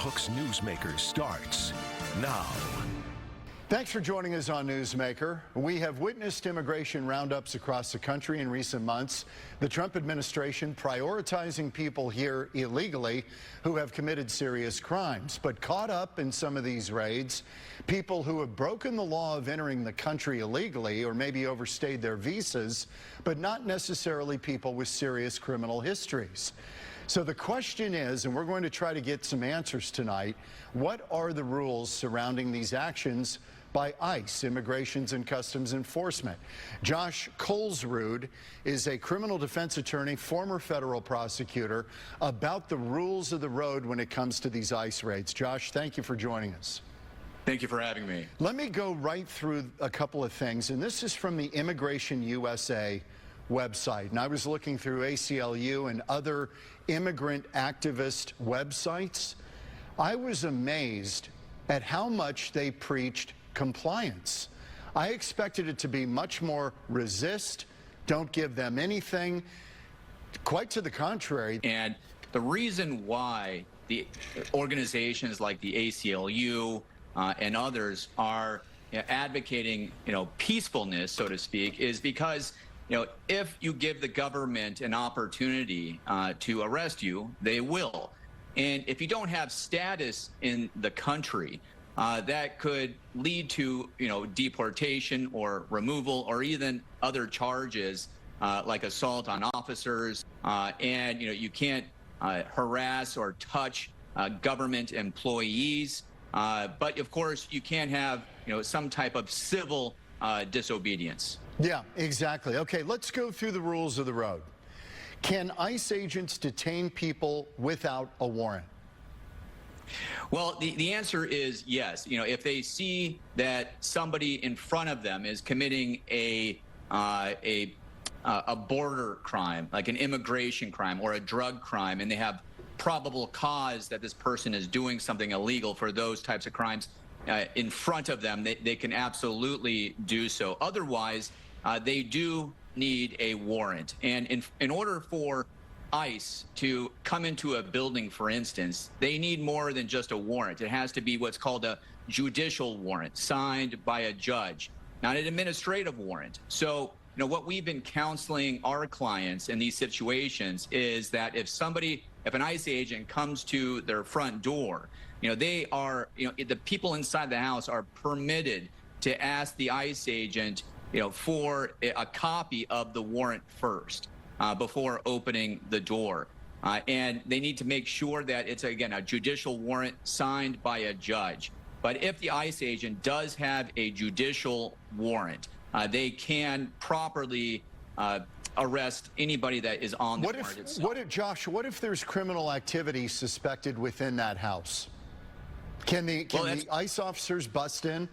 Hook's Newsmaker starts now. Thanks for joining us on Newsmaker. We have witnessed immigration roundups across the country in recent months. The Trump administration prioritizing people here illegally who have committed serious crimes. But caught up in some of these raids, people who have broken the law of entering the country illegally or maybe overstayed their visas, but not necessarily people with serious criminal histories. So the question is, and we're going to try to get some answers tonight, what are the rules surrounding these actions by ICE, Immigrations and Customs Enforcement? Josh Kolsrud is a criminal defense attorney, former federal prosecutor, about the rules of the road when it comes to these ICE raids. Josh, thank you for joining us. Thank you for having me. Let me go right through a couple of things, and this is from the Immigration USA website. And I was looking through ACLU and other immigrant activist websites. I was amazed at how much they preached compliance. I expected it to be much more resist, don't give them anything. Quite to the contrary. And the reason why the organizations like the ACLU and others are advocating, peacefulness, so to speak, is because if you give the government an opportunity to arrest you, they will. And if you don't have status in the country, that could lead to, deportation or removal or even other charges like assault on officers. And, you can't harass or touch government employees. But, of course, you can have, some type of civil disobedience. Yeah, exactly. Okay, let's go through the rules of the road. Can ICE agents detain people without a warrant? Well, the answer is yes. If they see that somebody in front of them is committing a border crime, like an immigration crime or a drug crime, and they have probable cause that this person is doing something illegal for those types of crimes in front of them, they can absolutely do so. Otherwise, they do need a warrant. And in order for ICE to come into a building, for instance, they need more than just a warrant. It has to be what's called a judicial warrant, signed by a judge, not an administrative warrant. So, what we've been counseling our clients in these situations is that if an ICE agent comes to their front door, they are, the people inside the house are permitted to ask the ICE agent, for a copy of the warrant first before opening the door. And they need to make sure that it's, again, a judicial warrant signed by a judge. But if the ICE agent does have a judicial warrant, they can properly arrest anybody that is on the warrant itself. Josh, what if there's criminal activity suspected within that house? Can the ICE officers bust in?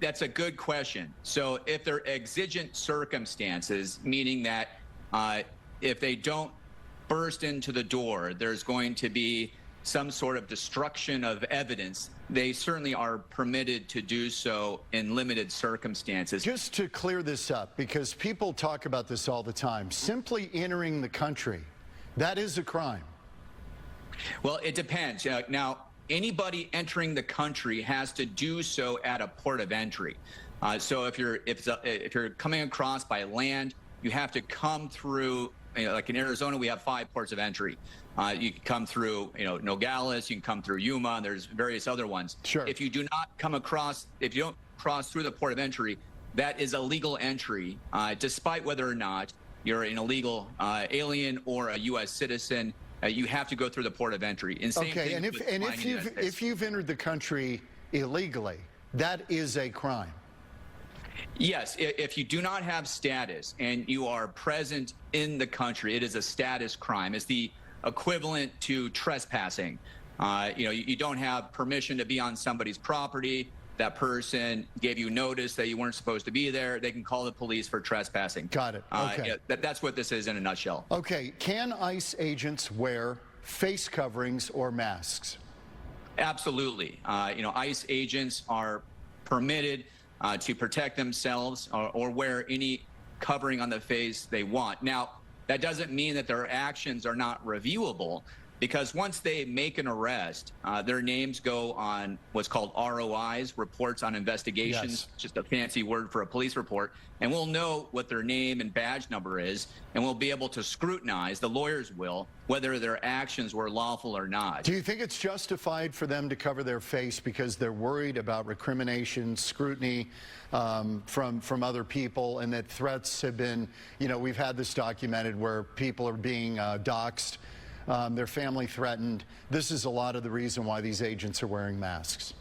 That's a good question. So if there are exigent circumstances, meaning that if they don't burst into the door, there's going to be some sort of destruction of evidence, they certainly are permitted to do so in limited circumstances. Just to clear this up, because people talk about this all the time, simply entering the country, that is a crime. Well, it depends. Now, anybody entering the country has to do so at a port of entry. So if you're coming across by land, you have to come through. Like in Arizona, we have 5 ports of entry. You can come through, Nogales. You can come through Yuma. There's various other ones. Sure. If you do not come across, if you don't cross through the port of entry, that is illegal entry, despite whether or not you're an illegal alien or a U.S. citizen. You have to go through the port of entry. Okay, and if you've entered the country illegally, that is a crime. Yes, if you do not have status and you are present in the country, it is a status crime. It's the equivalent to trespassing. You don't have permission to be on somebody's property. That person gave you notice that you weren't supposed to be there. They can call the police for trespassing. Got it. Okay. That's what this is in a nutshell. Okay. Can ICE agents wear face coverings or masks? Absolutely. ICE agents are permitted to protect themselves or wear any covering on the face they want. Now, that doesn't mean that their actions are not reviewable, because once they make an arrest, their names go on what's called ROIs, reports on investigations, just a fancy word for a police report, and we'll know what their name and badge number is, and we'll be able to scrutinize, the lawyers will, whether their actions were lawful or not. Do you think it's justified for them to cover their face because they're worried about recrimination, scrutiny from other people, and that threats have been, we've had this documented where people are being doxxed, their family threatened. This is a lot of the reason why these agents are wearing masks.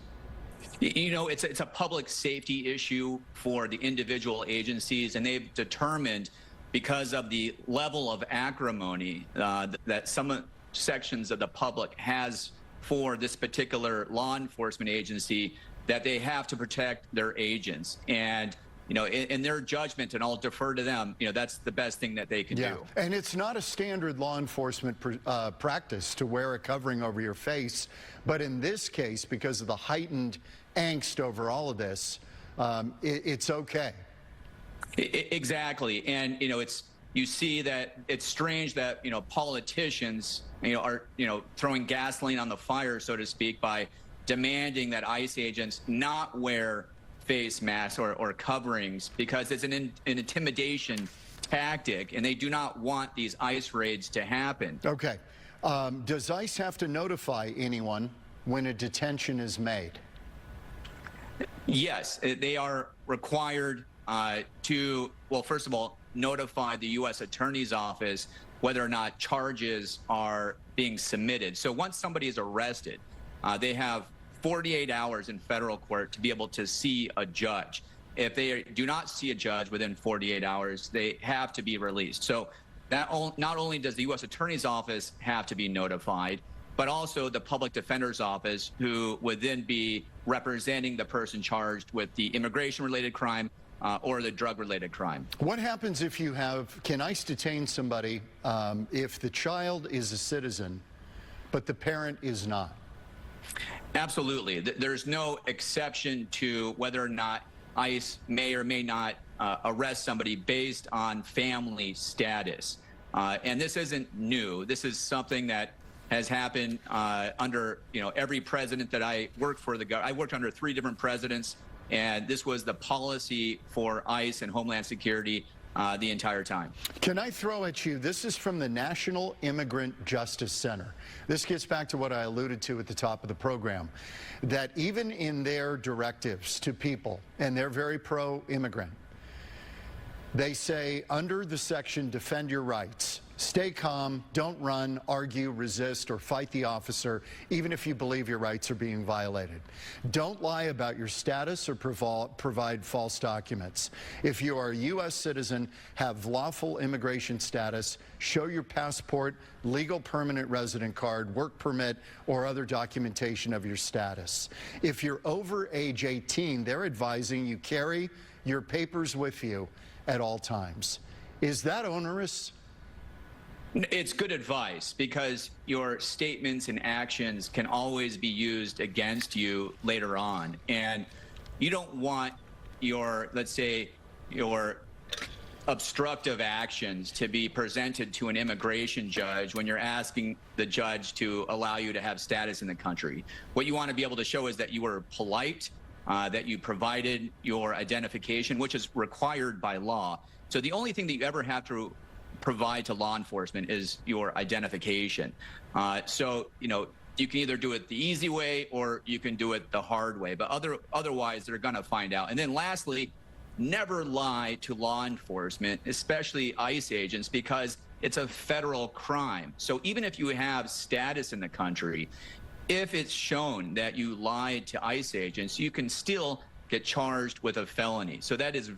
It's a public safety issue for the individual agencies, and they've determined, because of the level of acrimony that some sections of the public has for this particular law enforcement agency, that they have to protect their agents. And in their judgment, and I'll defer to them, that's the best thing that they can do. And it's not a standard law enforcement practice to wear a covering over your face. But in this case, because of the heightened angst over all of this, it's okay. Exactly. And, you see that it's strange that, politicians, are, throwing gasoline on the fire, so to speak, by demanding that ICE agents not wear face masks or coverings, because it's an intimidation tactic, and they do not want these ICE raids to happen. Okay. Does ICE have to notify anyone when a detention is made? Yes, they are required to, well, first of all, notify the U.S. Attorney's Office whether or not charges are being submitted. So once somebody is arrested, they have 48 hours in federal court to be able to see a judge. If they do not see a judge within 48 hours, they have to be released. So that not only does the U.S. Attorney's Office have to be notified, but also the Public Defender's Office, who would then be representing the person charged with the immigration-related crime or the drug-related crime. What happens if can ICE detain somebody if the child is a citizen, but the parent is not? Absolutely. There's no exception to whether or not ICE may or may not arrest somebody based on family status. And this isn't new. This is something that has happened under every president that I worked for. I worked under 3 different presidents, and this was the policy for ICE and Homeland Security the entire time. Can I throw at you, this is from the National Immigrant Justice Center. This gets back to what I alluded to at the top of the program, that even in their directives to people, and they're very pro-immigrant, they say under the section, defend your rights. Stay calm, don't run, argue, resist, or fight the officer, even if you believe your rights are being violated. Don't lie about your status or provide false documents. If you are a U.S. citizen, have lawful immigration status, show your passport, legal permanent resident card, work permit, or other documentation of your status. If you're over age 18, they're advising you carry your papers with you at all times. Is that onerous? It's good advice, because your statements and actions can always be used against you later on. And you don't want your, let's say, your obstructive actions to be presented to an immigration judge when you're asking the judge to allow you to have status in the country. What you want to be able to show is that you were polite, that you provided your identification, which is required by law. So the only thing that you ever have to provide to law enforcement is your identification. So, you can either do it the easy way or you can do it the hard way, but otherwise they're going to find out. And then lastly, never lie to law enforcement, especially ICE agents, because it's a federal crime. So even if you have status in the country, if it's shown that you lied to ICE agents, you can still get charged with a felony. So that is